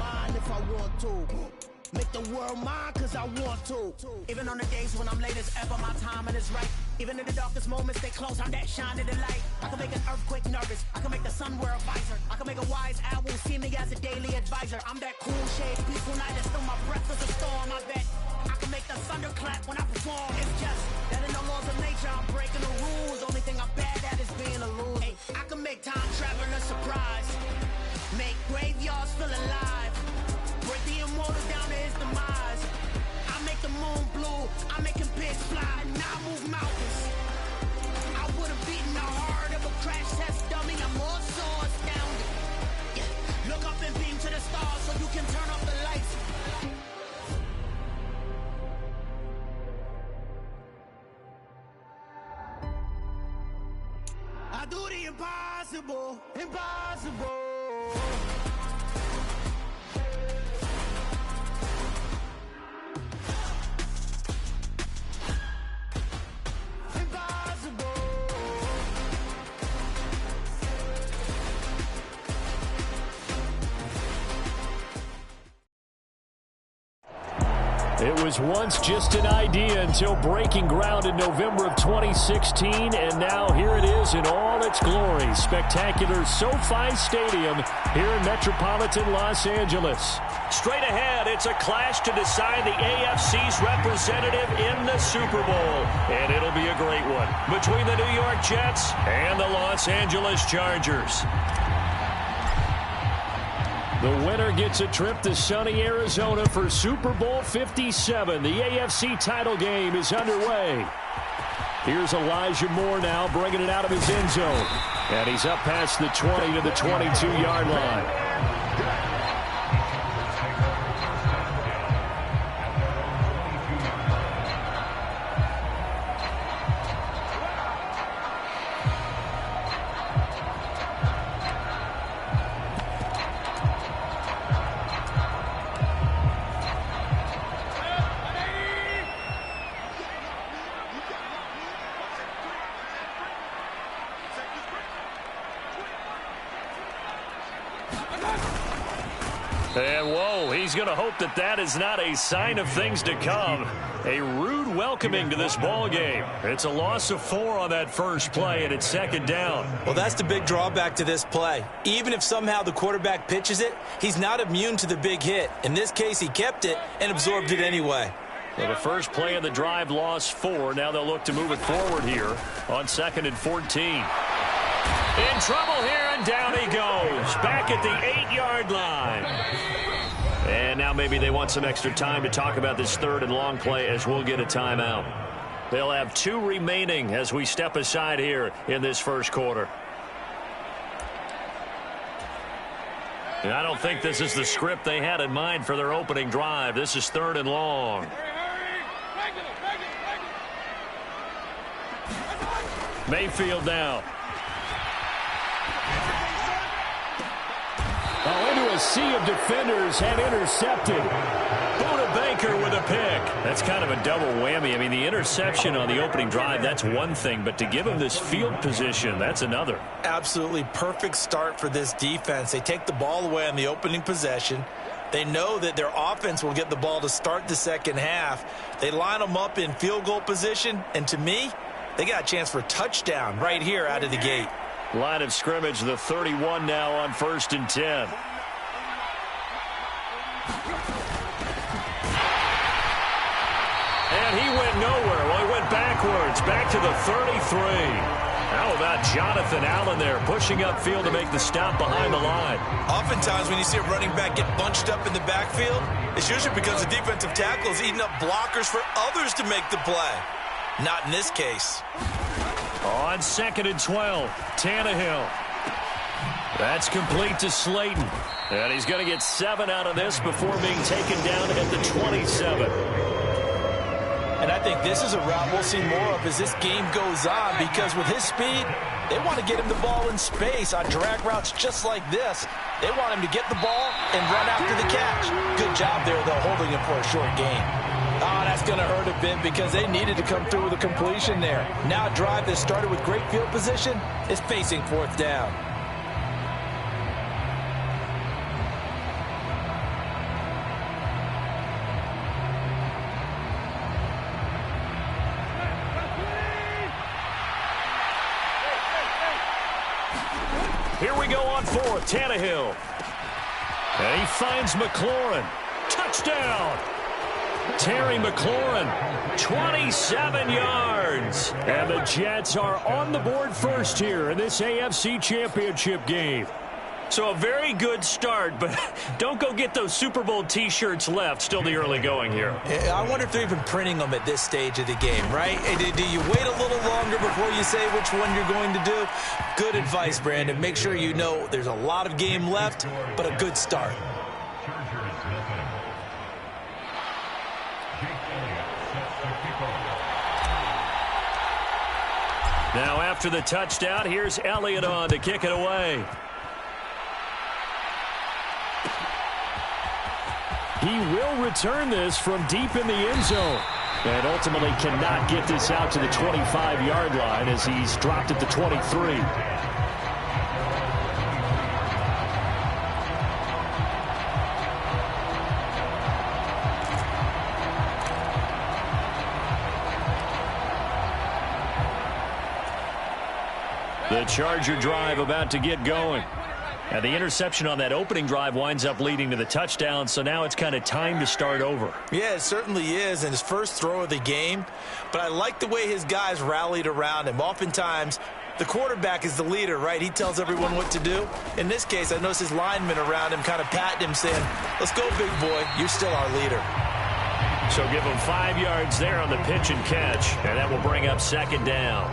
mine if I want to. Make the world mine cause I want to. Even on the days when I'm late as ever, my timing is right. Even in the darkest moments, they close, I'm that shining the light. I can make an earthquake nervous, I can make the sun wear a visor. I can make a wise owl see me as a daily advisor. I'm that cool shade, peaceful night, and still my breath is a storm, I bet. I can make the thunder clap when I perform. It's just that in the laws of nature, I'm breaking the rules. Only thing I'm bad at is being a loser. Hey, I can make time travel a surprise. Make graveyards feel alive. Break the immortal down to his demise. I make the moon blue, I make him pigs fly, and I move mountains. I would have beaten the heart of a crash test dummy. I'm more so astounded. Yeah. Look up and beam to the stars so you can turn off the lights. I do the impossible, impossible. It was once just an idea until breaking ground in November of 2016, and now here it is in all its glory. Spectacular SoFi Stadium here in metropolitan Los Angeles. Straight ahead, it's a clash to decide the AFC's representative in the Super Bowl, and it'll be a great one between the New York Jets and the Los Angeles Chargers. The winner gets a trip to sunny Arizona for Super Bowl 57. The AFC title game is underway. Here's Elijah Moore now bringing it out of his end zone. And he's up past the 20 to the 22-yard line. And, whoa, he's going to hope that that is not a sign of things to come. A rude welcoming to this ball game. It's a loss of 4 on that first play, and it's second down. Well, that's the big drawback to this play. Even if somehow the quarterback pitches it, he's not immune to the big hit. In this case, he kept it and absorbed it anyway. Well, the first play of the drive lost 4. Now they'll look to move it forward here on 2nd and 14. In trouble here, and down he goes. Back at the 8-yard line. And now maybe they want some extra time to talk about this 3rd and long play as we'll get a timeout. They'll have 2 remaining as we step aside here in this first quarter. And I don't think this is the script they had in mind for their opening drive. This is 3rd and long. Mayfield now. Oh, into a sea of defenders and intercepted. Buda Baker with a pick. That's kind of a double whammy. I mean, the interception on the opening drive, that's one thing. But to give him this field position, that's another. Absolutely perfect start for this defense. They take the ball away on the opening possession. They know that their offense will get the ball to start the second half. They line them up in field goal position. And to me, they got a chance for a touchdown right here out of the gate. Line of scrimmage, the 31 now on 1st and 10. And he went nowhere. Well, he went backwards, back to the 33. How about Jonathan Allen there, pushing upfield to make the stop behind the line? Oftentimes when you see a running back get bunched up in the backfield, it's usually because the defensive tackle is eating up blockers for others to make the play. Not in this case. On 2nd and 12, Tannehill. That's complete to Slayton. And he's going to get 7 out of this before being taken down at the 27. And I think this is a route we'll see more of as this game goes on, because with his speed, they want to get him the ball in space on drag routes just like this. They want him to get the ball and run after the catch. Good job there, though, holding him for a short game. Oh, that's going to hurt a bit because they needed to come through with a completion there. Now a drive that started with great field position is facing 4th down. we go on fourth. Tannehill. And he finds McLaurin. Touchdown. Terry McLaurin, 27 yards. And the Jets are on the board first here in this AFC Championship game. So a very good start, but don't go get those Super Bowl T-shirts left. Still the early going here. I wonder if they're even printing them at this stage of the game, right? Do you wait a little longer before you say which one you're going to do? Good advice, Brandon. Make sure you know there's a lot of game left, but a good start. Now after the touchdown, here's Elliott on to kick it away. He will return this from deep in the end zone. And ultimately cannot get this out to the 25-yard line as he's dropped at the 23. The Charger drive about to get going. And the interception on that opening drive winds up leading to the touchdown, so now it's kind of time to start over. Yeah, it certainly is, and his first throw of the game. But I like the way his guys rallied around him. Oftentimes, the quarterback is the leader, right? He tells everyone what to do. In this case, I noticed his linemen around him kind of patting him, saying, let's go, big boy. You're still our leader. So give him 5 yards there on the pitch and catch, and that will bring up second down.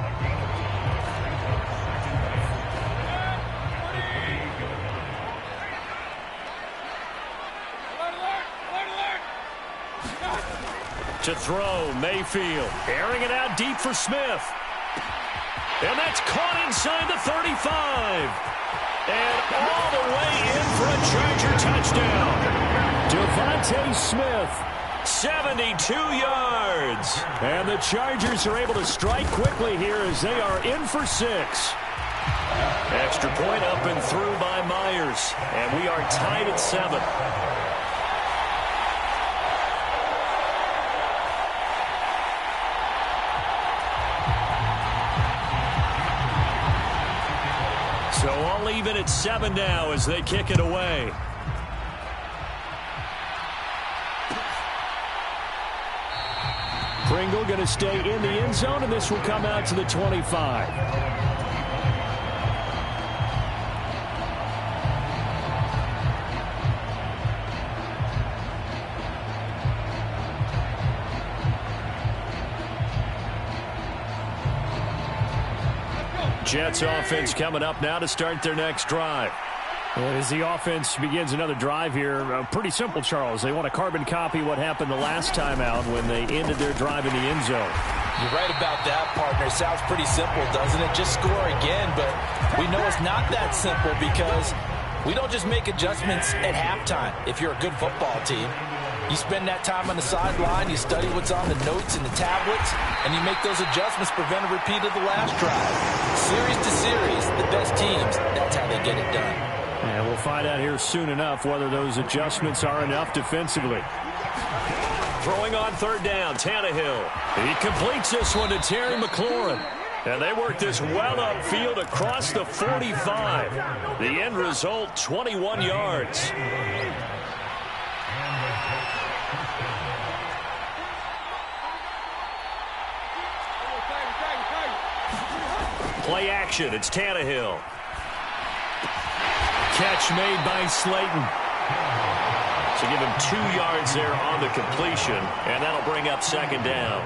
To throw, Mayfield, airing it out deep for Smith. And that's caught inside the 35. And all the way in for a Charger touchdown. Devontae Smith, 72 yards. And the Chargers are able to strike quickly here as they are in for 6. Extra point up and through by Myers. And we are tied at 7. So all even at 7 now as they kick it away. Pringle going to stay in the end zone, and this will come out to the 25. Jets offense coming up now to start their next drive. And as the offense begins another drive here, pretty simple, Charles. They want to carbon copy what happened the last time out when they ended their drive in the end zone. You're right about that, partner. Sounds pretty simple, doesn't it? Just score again, but we know it's not that simple because we don't just make adjustments at halftime if you're a good football team. You spend that time on the sideline, you study what's on the notes and the tablets, and you make those adjustments, prevent a repeat of the last drive. Series to series, the best teams, that's how they get it done. And we'll find out here soon enough whether those adjustments are enough defensively. Throwing on third down, Tannehill. He completes this one to Terry McLaurin. And they work this well upfield across the 45. The end result, 21 yards. Play action, it's Tannehill. Catch made by Slayton. So give him 2 yards there on the completion, and that'll bring up second down.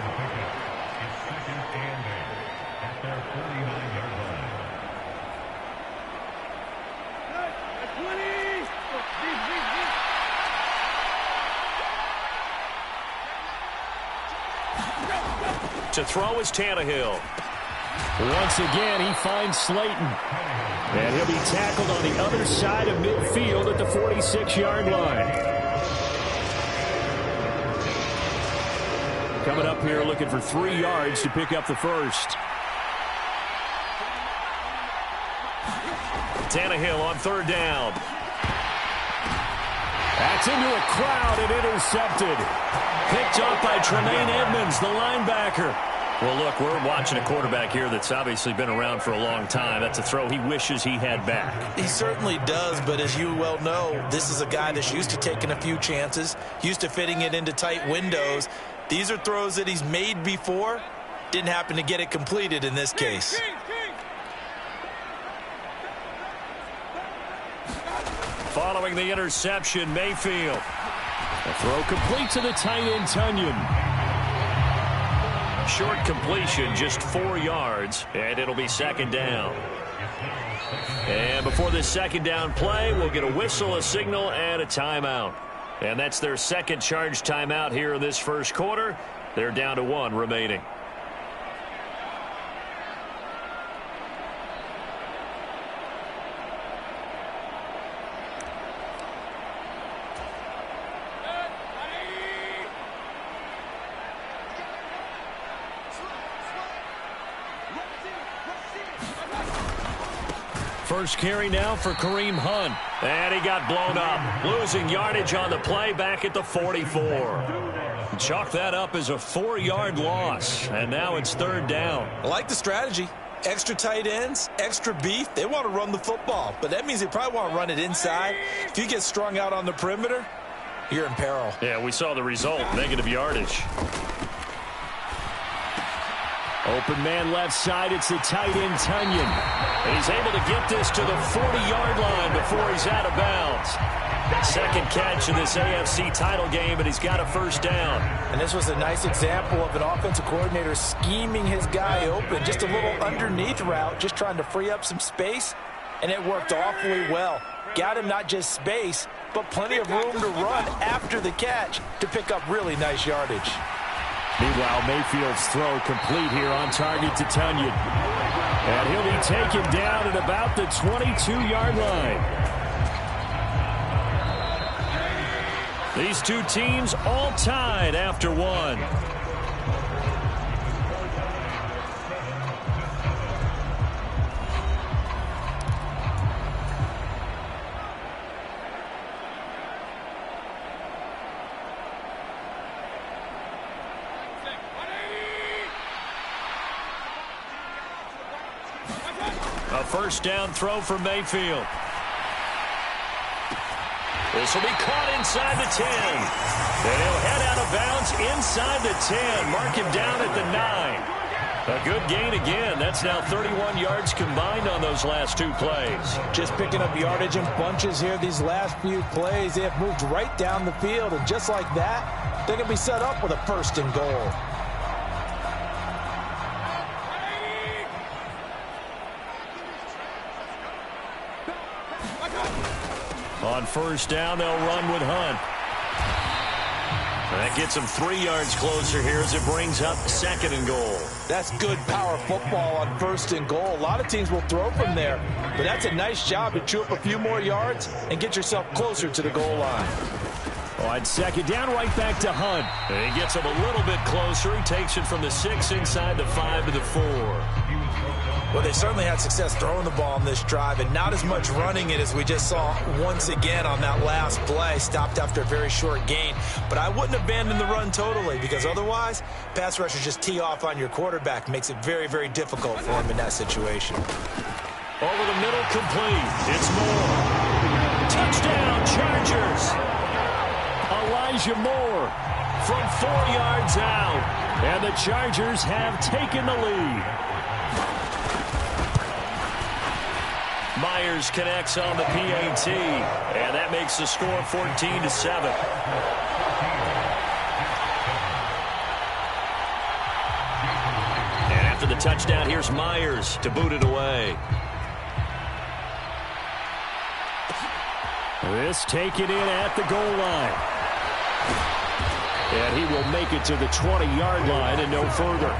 To throw is Tannehill. Once again, he finds Slayton. And he'll be tackled on the other side of midfield at the 46-yard line. Coming up here looking for 3 yards to pick up the first. Tannehill on third down. That's into a crowd and intercepted. Picked up by Tremaine Edmonds, the linebacker. Well, look, we're watching a quarterback here that's obviously been around for a long time. That's a throw he wishes he had back. He certainly does, but as you well know, this is a guy that's used to taking a few chances, used to fitting it into tight windows. These are throws that he's made before. Didn't happen to get it completed in this case. Following the interception, Mayfield. A throw complete to the tight end, Tunyon. Short completion, just 4 yards, and it'll be second down. And before this second down play, we'll get a whistle, a signal, and a timeout. And that's their second charge timeout here in this first quarter. They're down to 1 remaining. First carry now for Kareem Hunt. And he got blown up. Losing yardage on the play back at the 44. Chalk that up as a 4-yard loss. And now it's third down. I like the strategy. Extra tight ends, extra beef. They want to run the football. But that means they probably want to run it inside. If you get strung out on the perimeter, you're in peril. Yeah, we saw the result. Negative yardage. Open man left side, it's the tight end, Tunyon. And he's able to get this to the 40-yard line before he's out of bounds. Second catch in this AFC title game, and he's got a first down. And this was a nice example of an offensive coordinator scheming his guy open. Just a little underneath route, just trying to free up some space, and it worked awfully well. Got him not just space, but plenty of room to run after the catch to pick up really nice yardage. Meanwhile, Mayfield's throw complete here on target to Tunyon. And he'll be taken down at about the 22-yard line. These two teams all tied after one. A first down throw for Mayfield. This will be caught inside the 10. And he'll head out of bounds inside the 10. Mark him down at the 9. A good gain again. That's now 31 yards combined on those last 2 plays. Just picking up yardage in bunches here these last few plays. They have moved right down the field. And just like that, they're going to be set up with a first and goal. On first down, they'll run with Hunt. That gets him 3 yards closer here as it brings up second and goal. That's good power football on first and goal. A lot of teams will throw from there, but that's a nice job to chew up a few more yards and get yourself closer to the goal line. On second down, right back to Hunt. And he gets him a little bit closer. He takes it from the 6 inside the 5 to the 4. Well, they certainly had success throwing the ball on this drive, and not as much running it as we just saw once again on that last play. Stopped after a very short gain. But I wouldn't abandon the run totally, because otherwise, pass rushers just tee off on your quarterback. Makes it very, very difficult for him in that situation. Over the middle, complete. It's Moore. Touchdown, Chargers. Elijah Moore from 4 yards out. And the Chargers have taken the lead. Myers connects on the PAT, and that makes the score 14-7. And after the touchdown, here's Myers to boot it away. This taken in at the goal line. And he will make it to the 20-yard line and no further.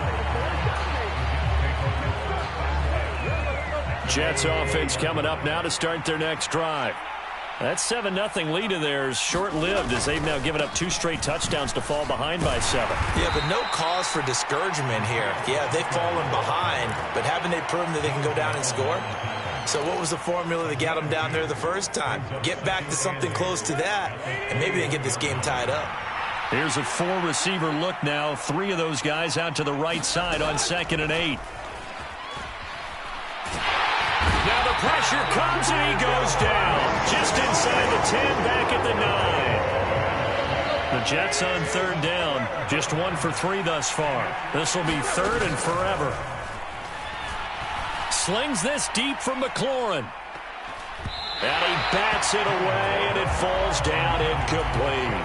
Jets offense coming up now to start their next drive. That 7-0 lead of theirs short-lived as they've now given up 2 straight touchdowns to fall behind by 7. Yeah, but no cause for discouragement here. Yeah, they've fallen behind, but haven't they proven that they can go down and score? So what was the formula that got them down there the first time? Get back to something close to that, and maybe they get this game tied up. Here's a four-receiver look now. 3 of those guys out to the right side on 2nd and 8. Now the pressure comes and he goes down. Just inside the 10, back at the 9. The Jets on 3rd down. Just 1 for 3 thus far. This will be 3rd and forever. Slings this deep from McLaurin. And he bats it away, and it falls down incomplete.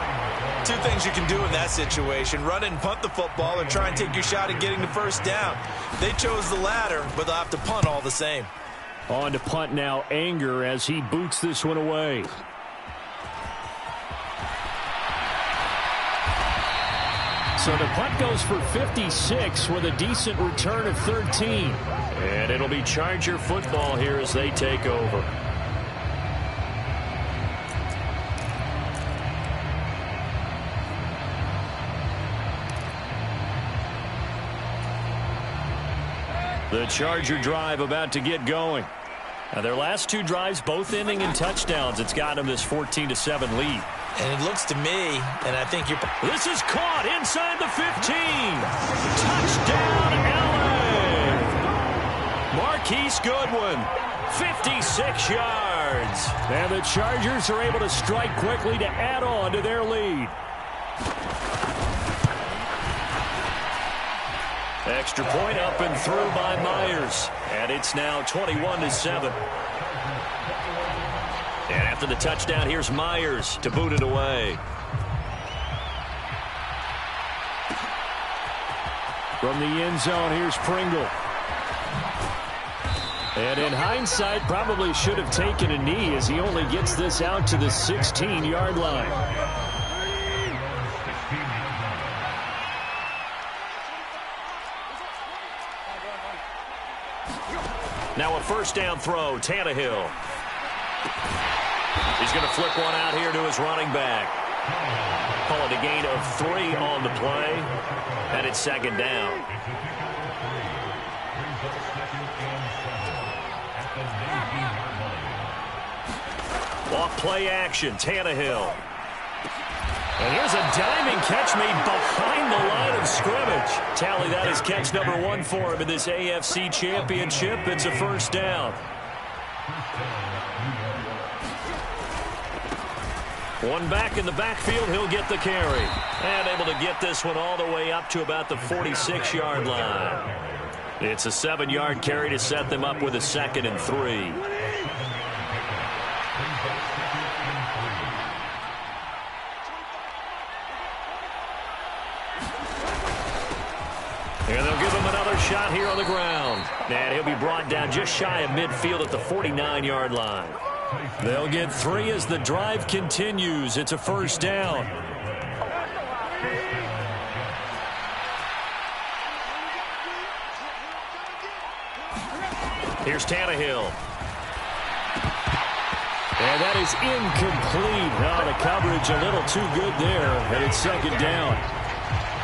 2 things you can do in that situation: run and punt the football, or try and take your shot at getting the first down. They chose the latter, but they'll have to punt all the same. On to punt now, Anger, as he boots this one away. So the punt goes for 56 with a decent return of 13. And it'll be Charger football here as they take over. The Charger drive about to get going. Now their last 2 drives, both ending in touchdowns. It's got them this 14-7 lead. And it looks to me, and I think you're... This is caught inside the 15. Touchdown, LA. Marquise Goodwin, 56 yards. And the Chargers are able to strike quickly to add on to their lead. Extra point up and through by Myers. And it's now 21-7. And after the touchdown, here's Myers to boot it away. From the end zone, here's Pringle. And in hindsight, probably should have taken a knee as he only gets this out to the 16-yard line. Now a first down throw, Tannehill. He's going to flick one out here to his running back. Call it a gain of 3 on the play. And it's 2nd down. Off play action, Tannehill. And here's a diving catch made behind the line of scrimmage. Tally, that is catch number 1 for him in this AFC Championship. It's a first down. One back in the backfield, he'll get the carry. And able to get this one all the way up to about the 46-yard line. It's a 7-yard carry to set them up with a 2nd and 3. And they'll give him another shot here on the ground. And he'll be brought down just shy of midfield at the 49-yard line. They'll get 3 as the drive continues. It's a first down. Here's Tannehill. And that is incomplete. Oh, the coverage a little too good there. And it's 2nd down.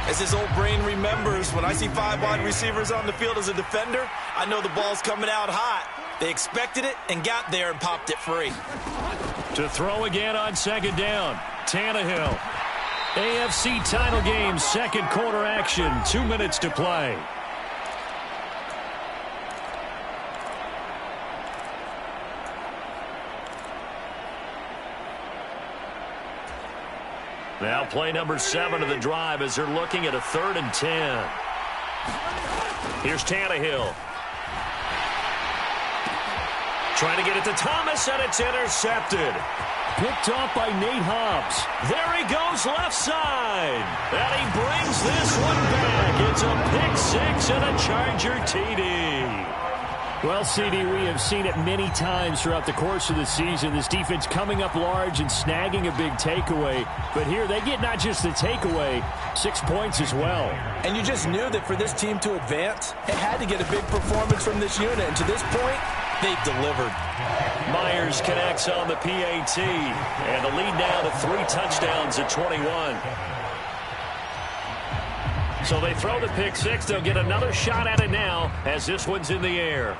As his old brain remembers, when I see 5 wide receivers on the field as a defender, I know the ball's coming out hot. They expected it and got there and popped it free. To throw again on 2nd down, Tannehill. AFC title game, 2nd quarter action, 2 minutes to play. Now play number 7 of the drive as they're looking at a 3rd and 10. Here's Tannehill. Trying to get it to Thomas, and it's intercepted. Picked off by Nate Hobbs. There he goes left side. And he brings this one back. It's a pick 6 and a Charger TD. Well, CD, we have seen it many times throughout the course of the season. This defense coming up large and snagging a big takeaway. But here they get not just the takeaway, 6 points as well. And you just knew that for this team to advance, it had to get a big performance from this unit. And to this point, they've delivered. Myers connects on the PAT. And the lead now to 3 touchdowns at 21. So they throw the pick 6. They'll get another shot at it now as this one's in the air.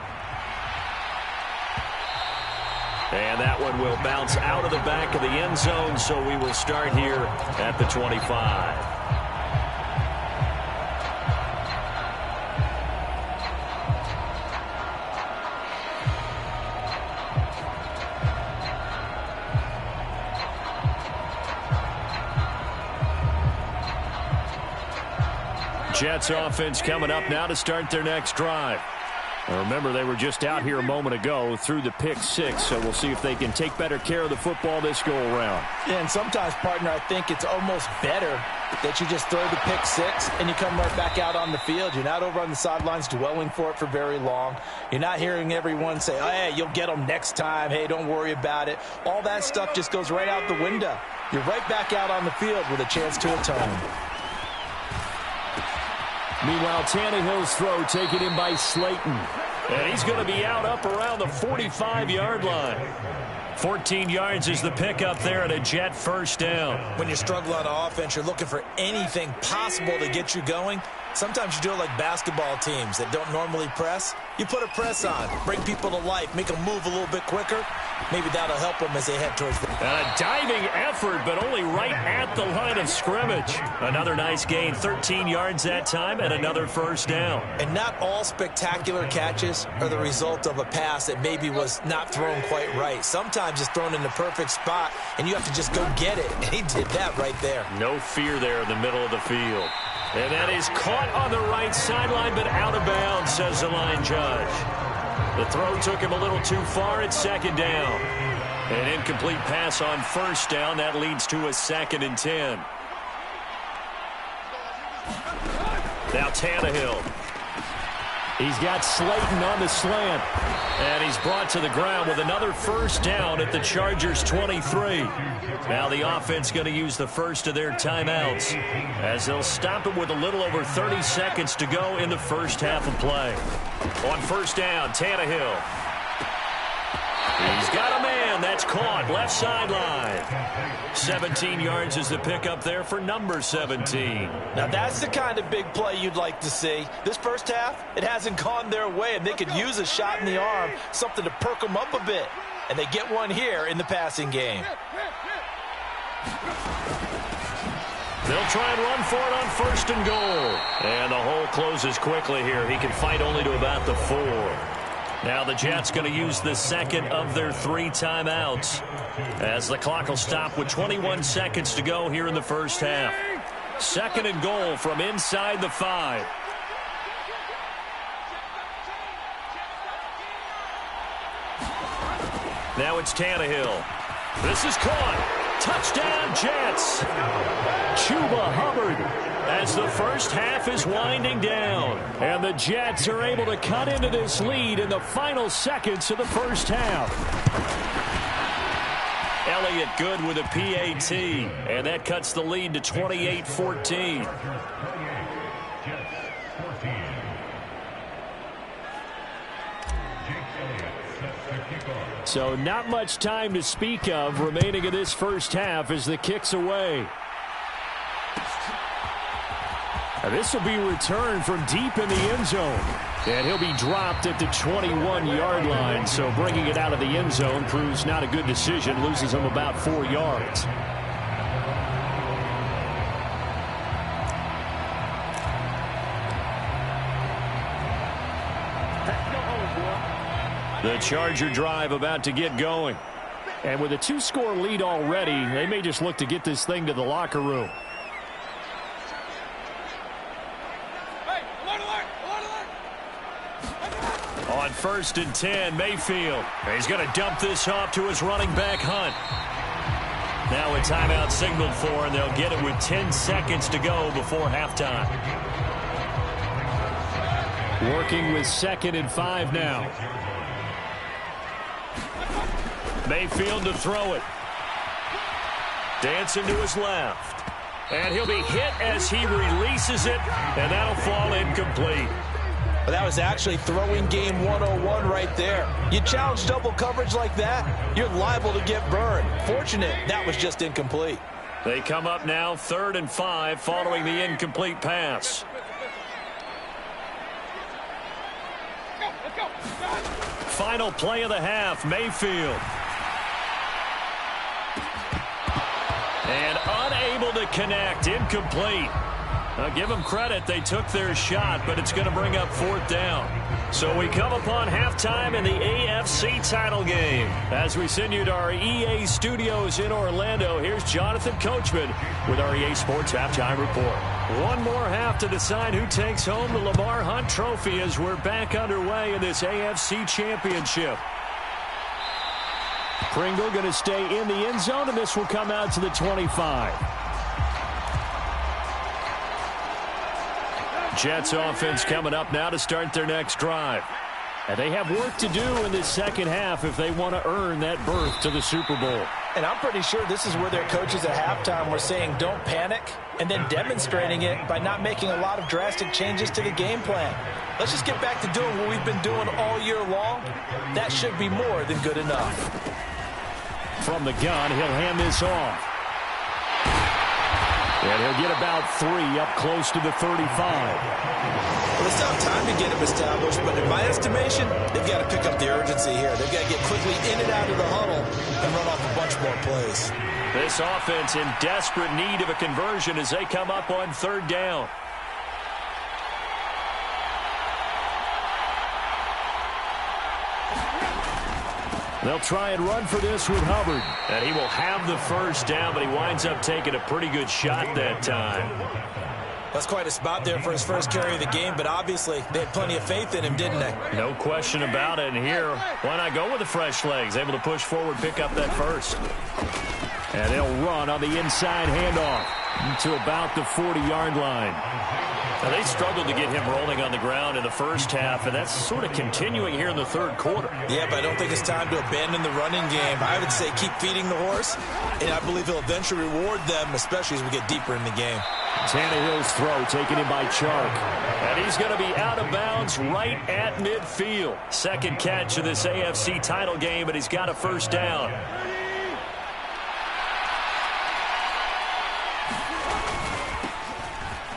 And that one will bounce out of the back of the end zone, so we will start here at the 25. Jets offense coming up now to start their next drive. Now remember, they were just out here a moment ago through the pick 6, so we'll see if they can take better care of the football this go-around. Yeah, and sometimes, partner, I think it's almost better that you just throw the pick 6 and you come right back out on the field. You're not over on the sidelines dwelling for it for very long. You're not hearing everyone say, oh, hey, you'll get them next time. Hey, don't worry about it. All that stuff just goes right out the window. You're right back out on the field with a chance to atone. Meanwhile, Tannehill's throw taken in by Slayton. And he's going to be out up around the 45-yard line. 14 yards is the pickup there at a Jet first down. When you struggle on offense, you're looking for anything possible to get you going. Sometimes you do it like basketball teams that don't normally press. You put a press on, bring people to life, make them move a little bit quicker. Maybe that'll help them as they head towards the... And a diving effort, but only right at the line of scrimmage. Another nice gain, 13 yards that time, and another first down. And not all spectacular catches are the result of a pass that maybe was not thrown quite right. Sometimes it's thrown in the perfect spot, and you have to just go get it. And he did that right there. No fear there in the middle of the field. And that is caught on the right sideline, but out of bounds, says the line judge. The throw took him a little too far at second down. An incomplete pass on first down. That leads to a 2nd and 10. Now Tannehill. He's got Slayton on the slant. And he's brought to the ground with another first down at the Chargers' 23. Now the offense going to use the first of their timeouts as they'll stop it with a little over 30 seconds to go in the first half of play. On first down, Tannehill. He's got a man. That's caught. Left sideline. 17 yards is the pickup there for number 17. Now that's the kind of big play you'd like to see. This first half, it hasn't gone their way, and they could use a shot in the arm, something to perk them up a bit. And they get one here in the passing game. They'll try and run for it on first and goal. And the hole closes quickly here. He can fight only to about the 4. Now the Jets going to use the second of their 3 timeouts as the clock will stop with 21 seconds to go here in the first half. 2nd and goal from inside the 5. Now it's Tannehill. This is caught. Touchdown, Jets. Chuba Hubbard as the first half is winding down. And the Jets are able to cut into this lead in the final seconds of the first half. Elliott good with a PAT. And that cuts the lead to 28-14. So not much time to speak of remaining in this first half as the kick's away. Now this will be returned from deep in the end zone. And he'll be dropped at the 21-yard line. So bringing it out of the end zone proves not a good decision. Loses him about 4 yards. The Charger drive about to get going. And with a 2-score lead already, they may just look to get this thing to the locker room. On 1st and 10, Mayfield. He's going to dump this off to his running back, Hunt. Now a timeout signaled for, and they'll get it with 10 seconds to go before halftime. Working with 2nd and 5 now. Mayfield to throw it. Dancing to his left. And he'll be hit as he releases it, and that'll fall incomplete. Well, that was actually throwing game 101 right there. You challenge double coverage like that, you're liable to get burned. Fortunate, that was just incomplete. They come up now 3rd and 5 following the incomplete pass. Final play of the half, Mayfield. to connect. Incomplete. Now, give them credit. They took their shot, but it's going to bring up 4th down. So we come upon halftime in the AFC title game. As we send you to our EA studios in Orlando, here's Jonathan Coachman with our EA Sports Halftime Report. One more half to decide who takes home the Lamar Hunt Trophy as we're back underway in this AFC Championship. Pringle going to stay in the end zone, and this will come out to the 25. Jets offense coming up now to start their next drive. And they have work to do in this second half if they want to earn that berth to the Super Bowl. And I'm pretty sure this is where their coaches at halftime were saying don't panic, and then demonstrating it by not making a lot of drastic changes to the game plan. Let's just get back to doing what we've been doing all year long. That should be more than good enough. From the gun, he'll hand this off. And he'll get about 3 up close to the 35. Well, it's not time to get him established, but in my estimation, they've got to pick up the urgency here. They've got to get quickly in and out of the huddle and run off a bunch more plays. This offense in desperate need of a conversion as they come up on 3rd down. They'll try and run for this with Hubbard. And he will have the first down, but he winds up taking a pretty good shot that time. That's quite a spot there for his first carry of the game, but obviously they had plenty of faith in him, didn't they? No question about it. And here, why not go with the fresh legs? Able to push forward, pick up that first. And they'll run on the inside handoff to about the 40-yard line. Now, they struggled to get him rolling on the ground in the first half, and that's sort of continuing here in the 3rd quarter. Yeah, but I don't think it's time to abandon the running game. I would say keep feeding the horse, and I believe he'll eventually reward them, especially as we get deeper in the game. Tannehill's throw taken in by Chark. And he's going to be out of bounds right at midfield. Second catch of this AFC title game, and he's got a first down.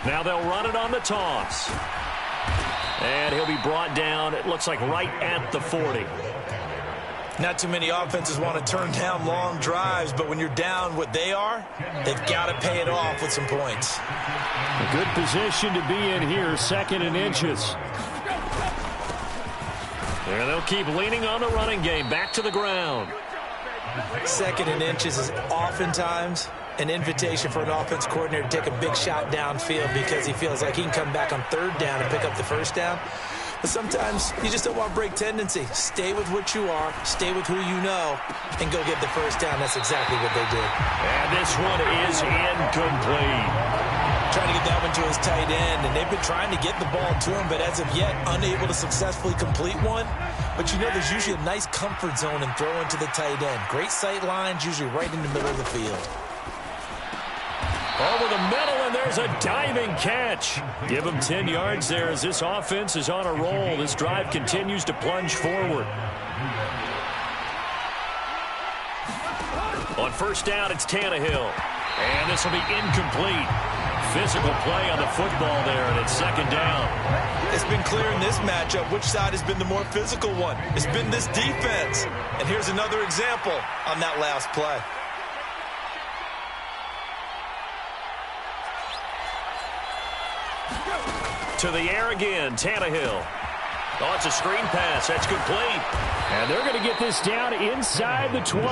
Now they'll run it on the toss. And he'll be brought down, it looks like right at the 40. Not too many offenses want to turn down long drives, but when you're down what they are, they've got to pay it off with some points. A good position to be in here, 2nd and inches. And they'll keep leaning on the running game, back to the ground. 2nd and inches is oftentimes an invitation for an offense coordinator to take a big shot downfield because he feels like he can come back on 3rd down and pick up the first down. But sometimes you just don't want to break tendency. Stay with what you are, stay with who you know, and go get the first down. That's exactly what they did. And this one is incomplete. Trying to get that one to his tight end, and they've been trying to get the ball to him, but as of yet, unable to successfully complete one. But you know there's usually a nice comfort zone in throwing to the tight end. Great sight lines, usually right in the middle of the field. Over the middle, and there's a diving catch. Give him 10 yards there as this offense is on a roll. This drive continues to plunge forward. On first down, it's Tannehill. And this will be incomplete. Physical play on the football there, and it's 2nd down. It's been clear in this matchup which side has been the more physical one. It's been this defense. And here's another example on that last play. To the air again, Tannehill. Oh, it's a screen pass. That's complete. And they're going to get this down inside the 20.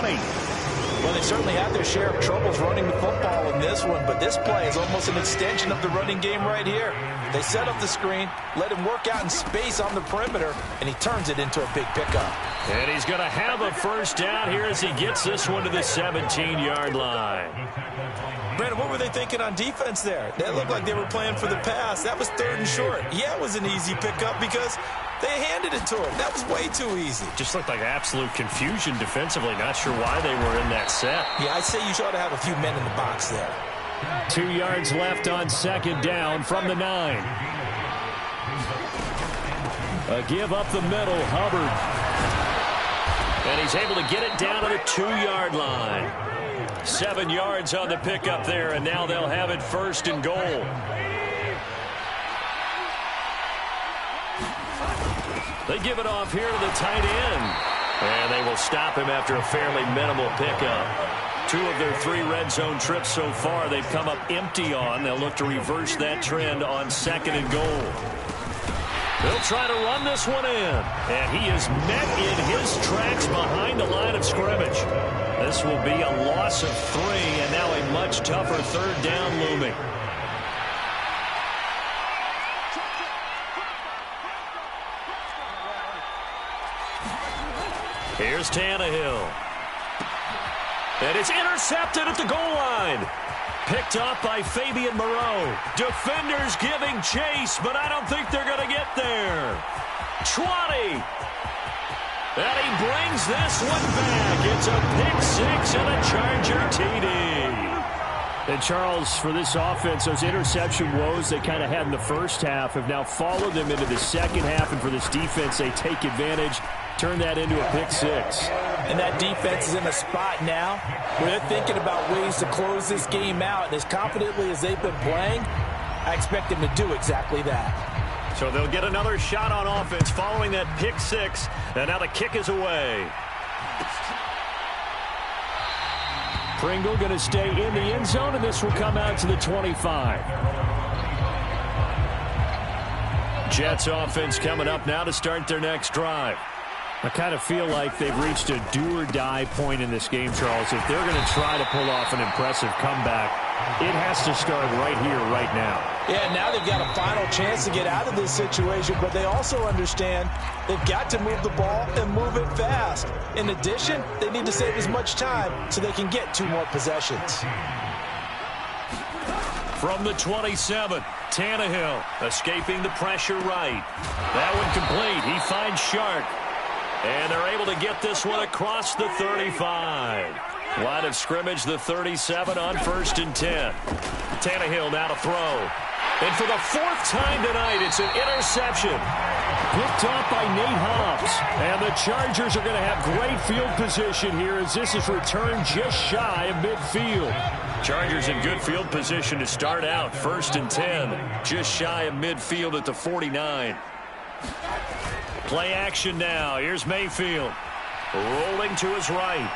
Well, they certainly had their share of troubles running the football in this one, but this play is almost an extension of the running game right here. They set up the screen, let him work out in space on the perimeter, and he turns it into a big pickup. And he's going to have a first down here as he gets this one to the 17-yard line. Brandon, what were they thinking on defense there? That looked like they were playing for the pass. That was 3rd and short. Yeah, it was an easy pickup because they handed it to him. That was way too easy. Just looked like absolute confusion defensively. Not sure why they were in that set. Yeah, I'd say you ought to have a few men in the box there. 2 yards left on 2nd down from the 9. A give up the middle, Hubbard. And he's able to get it down to the 2-yard line. 7 yards on the pickup there, and now they'll have it 1st and goal. They give it off here to the tight end. And they will stop him after a fairly minimal pickup. 2 of their 3 red zone trips so far, they've come up empty on. They'll look to reverse that trend on 2nd and goal. They'll try to run this one in. And he is met in his tracks behind the line of scrimmage. This will be a loss of 3, and now a much tougher 3rd down looming. Here's Tannehill. And it's intercepted at the goal line. Picked up by Fabian Moreau. Defenders giving chase, but I don't think they're going to get there. 20. And he brings this one back. It's a pick 6 and a Charger TD. And, Charles, for this offense, those interception woes they kind of had in the first half have now followed them into the second half. And for this defense, they take advantage, turn that into a pick 6. And that defense is in a spot now where they're thinking about ways to close this game out. And as confidently as they've been playing, I expect them to do exactly that. So they'll get another shot on offense following that pick 6. And now the kick is away. Pringle going to stay in the end zone, and this will come out to the 25. Jets offense coming up now to start their next drive. I kind of feel like they've reached a do-or-die point in this game, Charles. If they're going to try to pull off an impressive comeback, it has to start right here, right now. Yeah, now they've got a final chance to get out of this situation, but they also understand they've got to move the ball and move it fast. In addition, they need to save as much time so they can get 2 more possessions. From the 27, Tannehill escaping the pressure right. That one complete. He finds Shark. And they're able to get this one across the 35. Line of scrimmage, the 37 on 1st and 10. Tannehill now to throw. And for the 4th time tonight, it's an interception. Picked off by Nate Hobbs. And the Chargers are going to have great field position here as this is returned just shy of midfield. Chargers in good field position to start out. 1st and 10, just shy of midfield at the 49. Play action now. Here's Mayfield. Rolling to his right.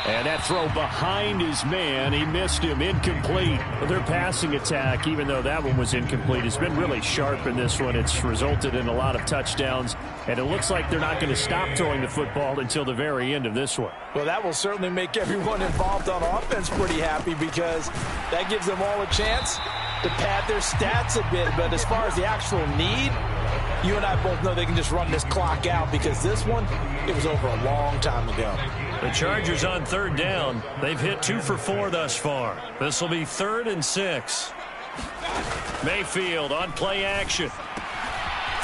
And that throw behind his man. He missed him. Incomplete. Their passing attack, even though that one was incomplete, has been really sharp in this one. It's resulted in a lot of touchdowns. And it looks like they're not going to stop throwing the football until the very end of this one. Well, that will certainly make everyone involved on offense pretty happy because that gives them all a chance to pad their stats a bit. But as far as the actual need, you and I both know they can just run this clock out because this one, it was over a long time ago. The Chargers on 3rd down. They've hit 2 for 4 thus far. This will be 3rd and 6. Mayfield on play action.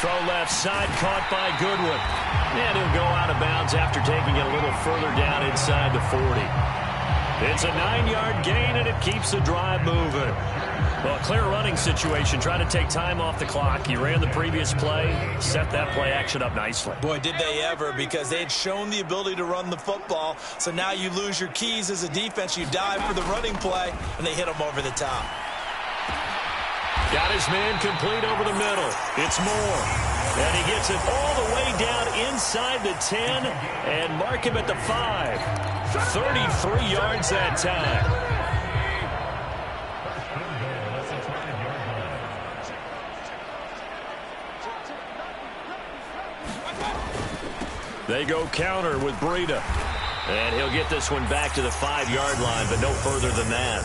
Throw left side, caught by Goodwin. And he'll go out of bounds after taking it a little further down inside the 40. It's a 9-yard gain, and it keeps the drive moving. Well, clear running situation. Trying to take time off the clock. He ran the previous play, set that play action up nicely. Boy, did they ever, because they had shown the ability to run the football. So now you lose your keys as a defense. You dive for the running play, and they hit him over the top. Got his man complete over the middle. It's Moore. And he gets it all the way down inside the 10 and mark him at the 5. 33 yards that time. They go counter with Breida. And he'll get this one back to the 5-yard line, but no further than that.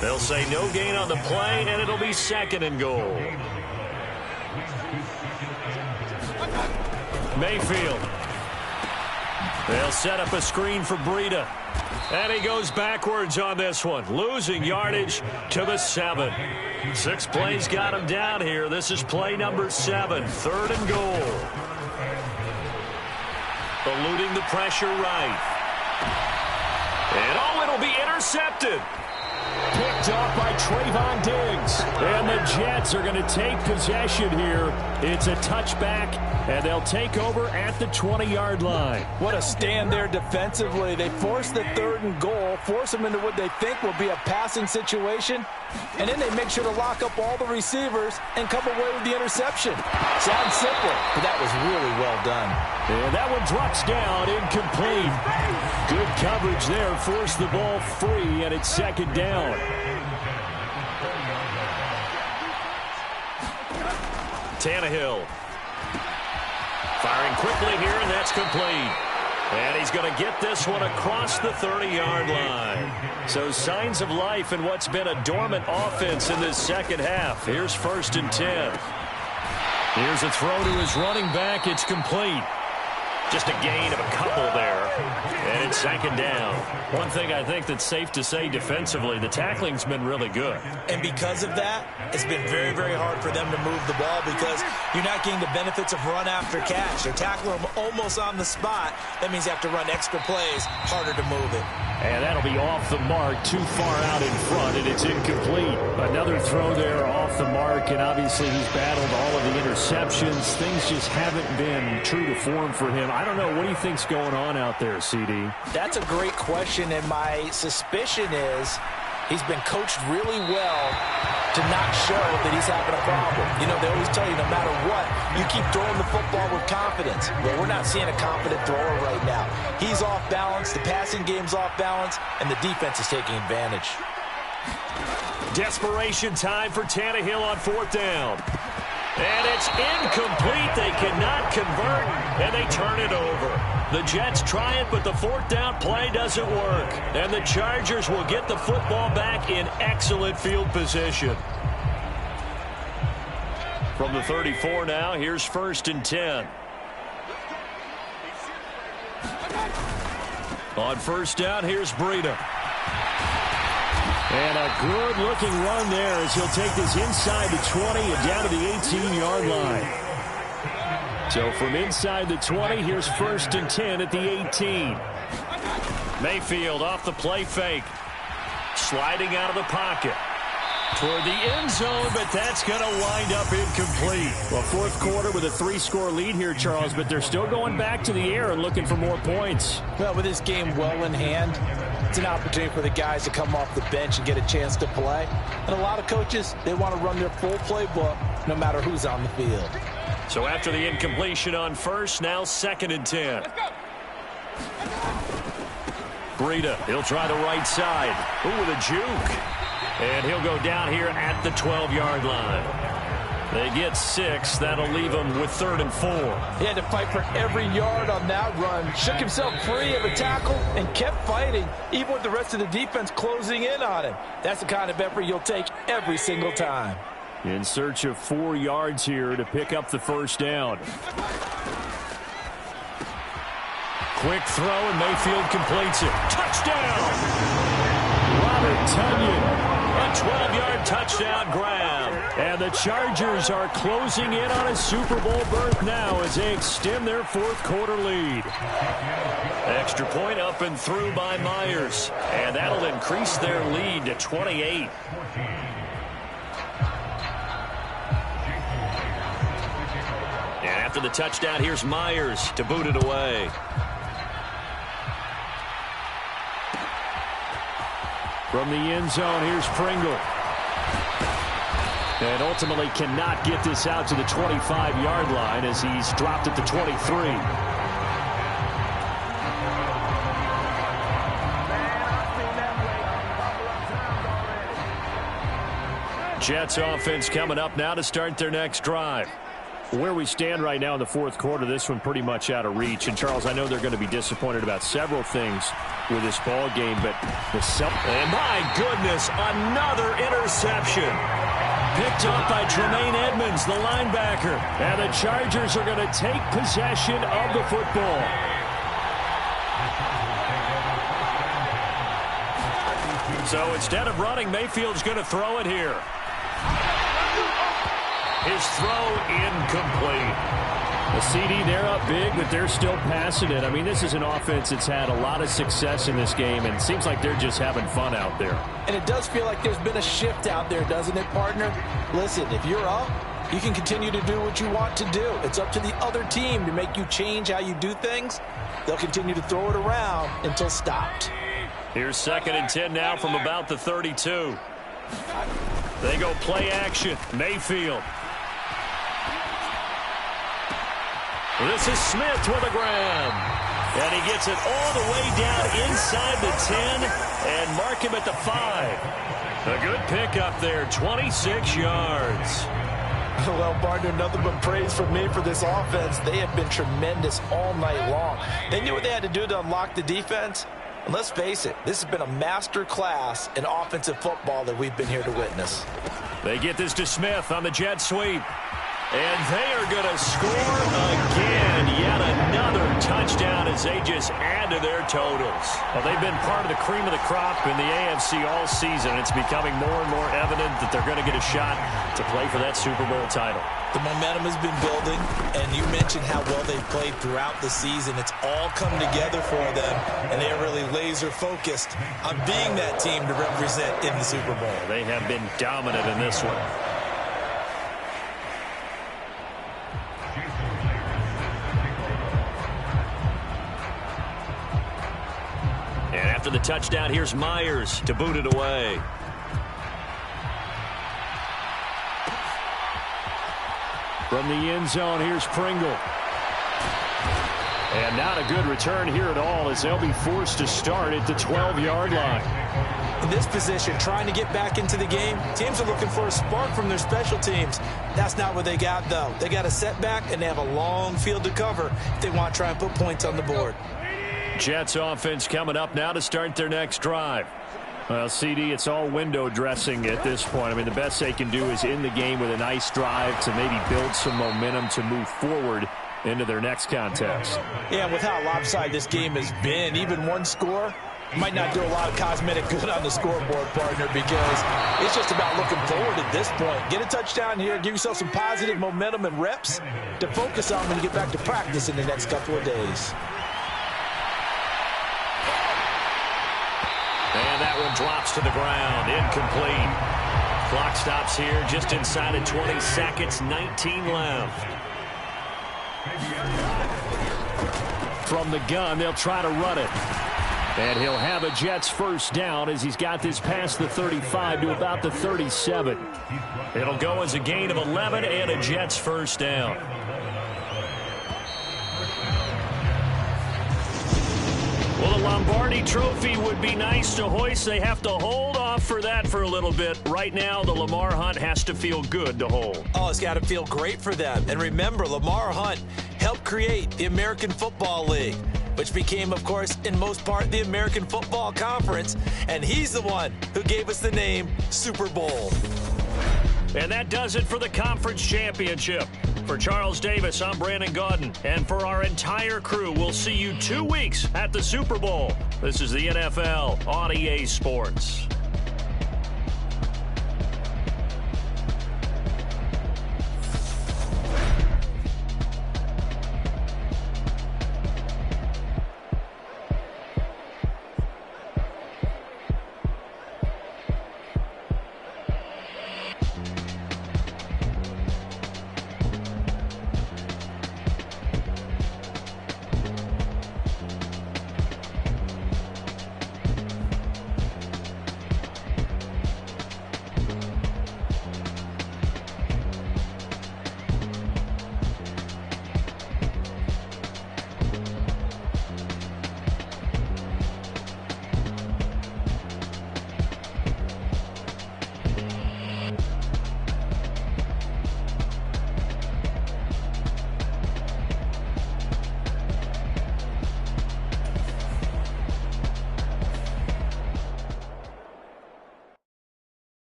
They'll say no gain on the play, and it'll be 2nd and goal. Mayfield. They'll set up a screen for Breida. And he goes backwards on this one, losing yardage to the 7. 6 plays got him down here. This is play number 7, 3rd and goal. Eluding the pressure right. And it'll be intercepted. Picked picked off by Trayvon Diggs. And the Jets are going to take possession here. It's a touchback, and they'll take over at the 20-yard line. What a stand there defensively. They force the 3rd and goal, force them into what they think will be a passing situation, and then they make sure to lock up all the receivers and come away with the interception. Sounds simple, but that was really well done. And that one drops down, incomplete. Good coverage there, forced the ball free, and it's 2nd down. Tannehill. Firing quickly here, and that's complete. And he's going to get this one across the 30-yard line. So signs of life in what's been a dormant offense in this second half. Here's 1st and 10. Here's a throw to his running back. It's complete. Just a gain of a couple there. And it's 2nd down. One thing I think that's safe to say defensively, the tackling's been really good. And because of that, it's been very, very hard for them to move the ball because you're not getting the benefits of run after catch. They're tackling them almost on the spot. That means you have to run extra plays, harder to move it. And that'll be off the mark, too far out in front, and it's incomplete. Another throw there off the mark, and obviously he's battled all of the interceptions. Things just haven't been true to form for him. I don't know. What do you think's going on out there, CD? That's a great question, and my suspicion is he's been coached really well to not show that he's having a problem. You know, they always tell you no matter what, you keep throwing the football with confidence. Well, we're not seeing a confident thrower right now. He's off balance, the passing game's off balance, and the defense is taking advantage. Desperation time for Tannehill on 4th down. And it's incomplete. They cannot convert, and they turn it over. The Jets try it, but the 4th down play doesn't work. And the Chargers will get the football back in excellent field position. From the 34 now, here's 1st and 10. On 1st down, here's Breida. And a good-looking run there as he'll take this inside the 20 and down to the 18-yard line. So from inside the 20, here's 1st and 10 at the 18. Mayfield off the play fake. Sliding out of the pocket. Toward the end zone, but that's going to wind up incomplete. Well, 4th quarter with a 3-score lead here, Charles, but they're still going back to the air and looking for more points. Well, with this game well in hand, it's an opportunity for the guys to come off the bench and get a chance to play. And a lot of coaches, they want to run their full playbook no matter who's on the field. So after the incompletion on 1st, now 2nd and 10. Breida, he'll try the right side. Ooh, with a juke. And he'll go down here at the 12-yard line. They get 6. That'll leave them with 3rd and 4. He had to fight for every yard on that run. Shook himself free of a tackle and kept fighting, even with the rest of the defense closing in on him. That's the kind of effort you'll take every single time. In search of 4 yards here to pick up the 1st down. Quick throw, and Mayfield completes it. Touchdown! Robert Tonyan. A 12-yard touchdown grab. And the Chargers are closing in on a Super Bowl berth now as they extend their 4th quarter lead. Extra point up and through by Myers. And that'll increase their lead to 28. And after the touchdown, here's Myers to boot it away. From the end zone, here's Pringle. And ultimately cannot get this out to the 25-yard line as he's dropped at the 23. Jets offense coming up now to start their next drive. Where we stand right now in the 4th quarter, this one pretty much out of reach. And, Charles, I know they're going to be disappointed about several things with this ball game, but and my goodness, another interception. Picked up by Tremaine Edmonds, the linebacker. And the Chargers are going to take possession of the football. So instead of running, Mayfield's going to throw it here. His throw incomplete. The CD, they're up big, but they're still passing it. I mean, this is an offense that's had a lot of success in this game, and it seems like they're just having fun out there. And it does feel like there's been a shift out there, doesn't it, partner? Listen, if you're up, you can continue to do what you want to do. It's up to the other team to make you change how you do things. They'll continue to throw it around until stopped. Here's 2nd and 10 now from about the 32. They go play action. Mayfield. This is Smith with a grab. And he gets it all the way down inside the 10 and mark him at the 5. A good pickup there, 26 yards. Well, partner, nothing but praise from me for this offense. They have been tremendous all night long. They knew what they had to do to unlock the defense. And let's face it, this has been a master class in offensive football that we've been here to witness. They get this to Smith on the jet sweep. And they are going to score again. Yet another touchdown as they just add to their totals. Well, they've been part of the cream of the crop in the AFC all season. It's becoming more and more evident that they're going to get a shot to play for that Super Bowl title. The momentum has been building, and you mentioned how well they've played throughout the season. It's all come together for them, and they are really laser-focused on being that team to represent in the Super Bowl. They have been dominant in this one. And after the touchdown, here's Myers to boot it away. From the end zone, here's Pringle. And not a good return here at all as they'll be forced to start at the 12-yard line. In this position, trying to get back into the game, teams are looking for a spark from their special teams. That's not what they got, though. They got a setback, and they have a long field to cover if they want to try and put points on the board. Jets offense coming up now to start their next drive. Well, CD, it's all window dressing at this point. I mean, the best they can do is in the game with a nice drive to maybe build some momentum to move forward into their next contest. Yeah, with how lopsided this game has been, even one score might not do a lot of cosmetic good on the scoreboard, partner, because it's just about looking forward at this point. Get a touchdown here, give yourself some positive momentum and reps to focus on when you get back to practice in the next couple of days. And that one drops to the ground, incomplete. Clock stops here just inside of 20 seconds, 19 left. From the gun, they'll try to run it. And he'll have a Jets first down as he's got this past the 35 to about the 37. It'll go as a gain of 11 and a Jets first down. Well, the Lombardi Trophy would be nice to hoist. They have to hold off for that for a little bit. Right now, the Lamar Hunt has to feel good to hold. Oh, it's got to feel great for them. And remember, Lamar Hunt helped create the American Football League, which became, of course, in most part, the American Football Conference. And he's the one who gave us the name Super Bowl. And that does it for the conference championship. For Charles Davis, I'm Brandon Gaudin. And for our entire crew, we'll see you 2 weeks at the Super Bowl. This is the NFL on EA Sports.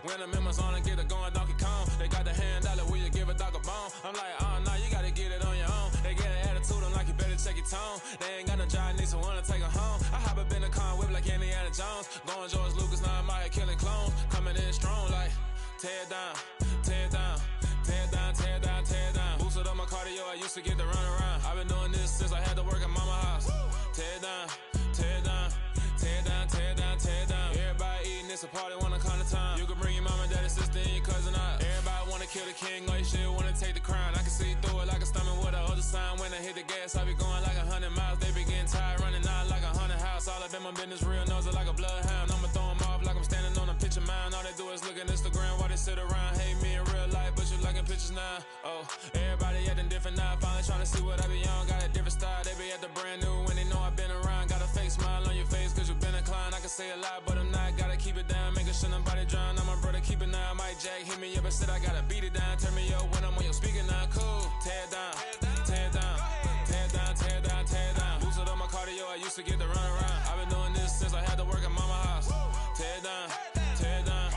When I'm in my zone and get it going, Donkey Kong. They got the hand dollar tone. They ain't got no job, need someone to take her home. I hop up in the car, whip like Indiana Jones. Going George Lucas, now I'm out here killing clones. Coming in strong like, tear it down, tear it down. Tear it down, tear it down, tear it down. Boosted up my cardio, I used to get to run around. I've been doing this since I had to work at mama house. Tear it down, tear it down, tear it down, tear it down, tear it down. Everybody eating, it's a party, wanna come to time. You can bring your mama, daddy, sister, and your cousin out. Everybody wanna kill the king, or you shit wanna take the crown. I can see through it like a stomach with a other sign. When I hit the gas, I be going like 100 miles. They be getting tired, running out like 100 house. All up in my business, real nose it like a bloodhound. I'ma throw them off like I'm standing on a picture mound. All they do is look at Instagram while they sit around. Hate me in real life, but you liking pictures now. Oh, everybody acting different now. Finally trying to see what I be on. Got a different style, they be at the brand new when they know I've been around. Got a fake smile on your face cause you been inclined. I can say a lot, but I'm not. Gotta keep it down, making sure nobody drown. I'm my brother, keep it now. Mike Jack hit me up and said I gotta beat it down. Turn me up when I'm on your speaker now. Cool, tear it down, tear it down, tear it down, tear it down, tear it down. Boosted up my cardio, I used to get to run around. I've been doing this since I had to work at mama house. Tear it down, tear it down,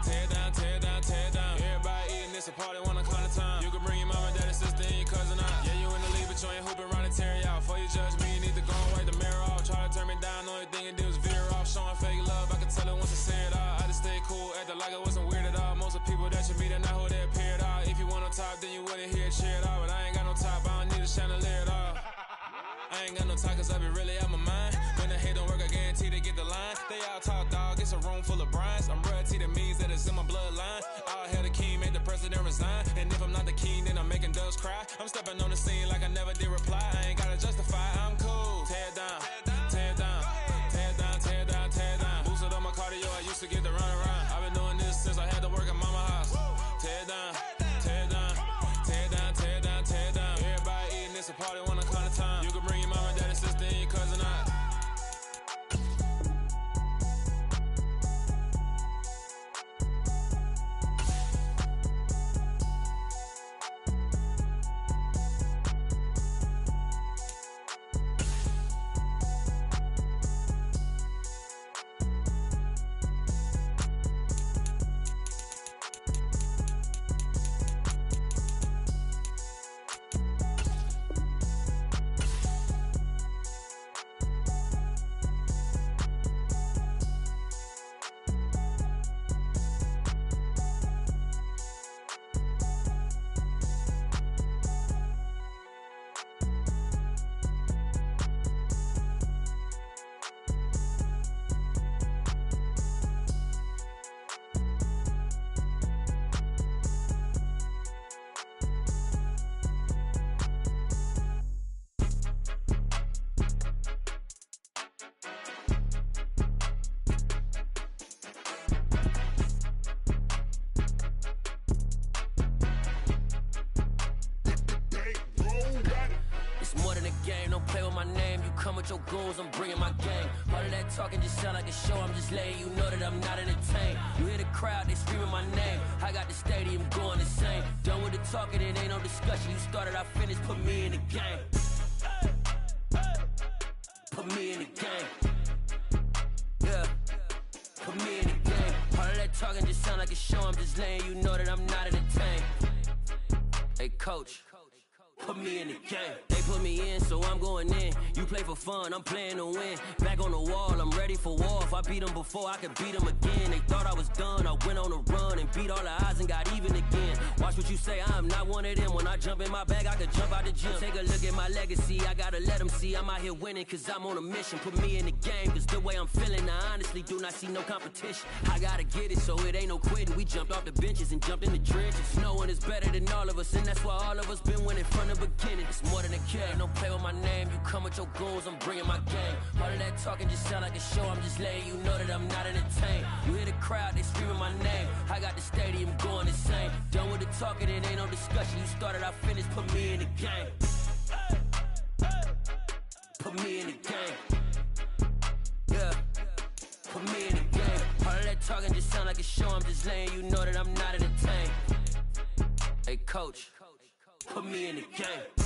tear it down, tear it down, tear it down. Everybody eating, it's a party, wanna come to time. You can bring your mama, daddy, sister, and your cousin out. Yeah, you in the league, but you ain't hooping around and tearing out. Before you judge me, you need to go and wipe the mirror off. Try to turn me down, only thing you did was veer off. Showing fake love, I can tell it once I say it all. I just stay cool, acting like I wasn't weird at all. Most of the people that you meet are not who they appear at all. If you want on top, then you wouldn't hear it cheer at all. But I ain't got no top, I don't need a chandelier at all. I ain't got no time cause I be really out my mind. When the hate don't work, I guarantee they get the line. They all talk dog, it's a room full of brines. I'm royalty, that means that it's in my bloodline. All hail the king, made the president resign. And if I'm not the king, then I'm making doves cry. I'm stepping on the scene like I never did reply. I ain't gotta justify, I'm cool. Tear it down, tear it down, tear it down, tear it down, tear it down. Boosted up my cardio, I used to get to run around. I've been doing this since I had to work at mama house. Tear it down, tear it down, tear it down, tear it down, tear it down. Everybody eating, it's a party, wanna come to time. You can bring your mama, daddy, sister, and your cousin out. I'm bringing my gang. All of that talking just sound like a show. I'm just letting you know that I'm not entertained. You hear the crowd, they screaming my name. I got the stadium going insane. Done with the talking, it ain't no discussion. You started, I finished, put me in the game. Put me in the game. Yeah, put me in the game. All of that talking just sound like a show. I'm just letting you know that I'm not entertained. Hey coach, put me in the game. They put me in, so I'm going in. You play for fun, I'm playing to win. Back on the wall, I'm ready for war. If I beat them before, I could beat them again. They thought I was done, I went on a run and beat all the odds and got even again. Watch what you say, I'm not one of them. When I jump in my bag, I could jump out the gym. Take a look at my legacy, I gotta let them see I'm out here winning, cause I'm on a mission. Put me in the game, cause the way I'm feeling, I honestly do not see no competition. I gotta get it, so it ain't no quitting. We jumped off the benches and jumped in the trenches. No one is better than all of us, and that's why all of us been winning from the beginning. It's more than a care, don't play with my name. You come with your goons, I'm bringing my game. All of that talking just sound like a show. I'm just letting you know that I'm not entertained. You hear the crowd, they screaming my name. I got the stadium going insane. Done with the talking, it ain't no discussion. You started, I finished, put me in the game. Put me in the game. Yeah, put me in the game. All of that talking just sound like a show. I'm just letting you know that I'm not entertained. Hey coach, put me in the game.